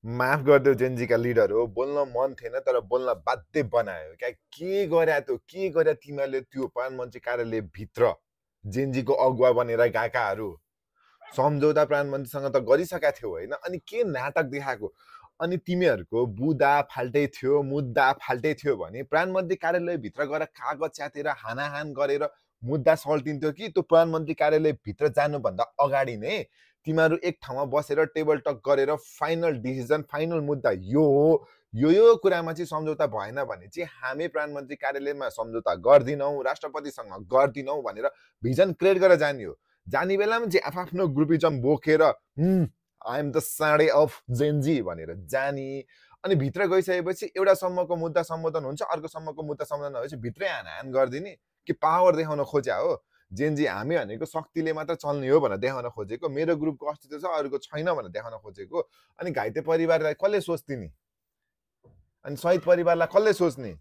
माफ गरिदेऊ जेनजीका लिडर हो, बोल्न मन थिएन तर बोल्न बाध्य बनायो क्या। के गर्या त्यो, के गर्या तिमीहरूले त्यो प्रधानमन्त्री कार्यालयभित्र जेनजीको अगुवा बनेर गएकाहरू? सम्झौता प्रधानमन्त्रीसँग त गरिसकेका थियौ होइन? अनि के नाटक देखाएको? अनि तिमीहरूको बुदा फाल्टै थियो, मुद्दा फाल्टै थियो भने प्रधानमन्त्री कार्यालयभित्र गएर कागज च्यातेर हानाहान गरेर मुद्दा सल्टिन्थ्यो कि त्यो प्रधानमन्त्री कार्यालयभित्र जानुभन्दा अगाडि नै तिमीहरू एक ठाउँमा बसेर टेबल टक गरेर फाइनल डिसिजन, फाइनल मुद्दा यो हो, यो कुरामा चाहिँ सम्झौता भएन भने चाहिँ हामी प्रधानमन्त्री कार्यालयमा सम्झौता गर्दिनौँ, राष्ट्रपतिसँग गर्दिनौँ भनेर भिजन क्रिएट गरेर जाने हो। जाने बेलामा चाहिँ आफ्नो ग्रुपिजम बोकेर आई एम द साँडे अफ जेनजी भनेर जाने। अनि भित्र गइसकेपछि एउटा सम्मको मुद्दा सम्बोधन हुन्छ, अर्को सम्मको मुद्दा सम्बोधन भएपछि भित्रै हानहान गरिदिने कि पावर देखाउन खोज्या हो। जेनजी हामी भनेको शक्तिले मात्र चल्ने हो भनेर देखाउन खोजेको, मेरो ग्रुपको अस्तित्व छ अरूको छैन भनेर देखाउन खोजेको। अनि घाइते परिवारलाई कसले सोच्दिने? अनि शहीद परिवारलाई कसले सोच्ने?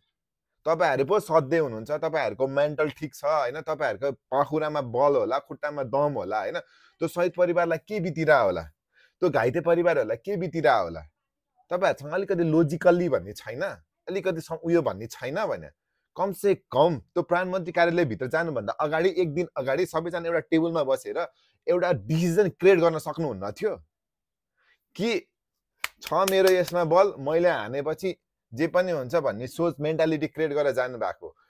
तपाईहरू पो सधैँ हुनुहुन्छ, तपाईहरूको मेन्टल ठिक छ होइन, तपाईहरूको पाखुरामा बल होला, खुट्टामा दम होला होइन। त्यो शहीद परिवारलाई के बितिरह होला, त्यो घाइते परिवारहरूलाई के बितिरह होला? तपाईहरूसँग अलिकति लोजिकल्ली भन्ने छैन, अलिकति उयो भन्ने छैन भने कमसे कम त्यो प्रधानमन्त्री कार्यालयभित्र जानुभन्दा अगाडि एक दिन अगाडि सबैजना एउटा टेबलमा बसेर एउटा डिसिजन क्रिएट गर्न सक्नुहुन्न थियो कि छ मेरो यसमा बल, मैले हानेपछि जे पनि हुन्छ भन्ने सोच मेन्टालिटी क्रिएट गरेर जानु भएको।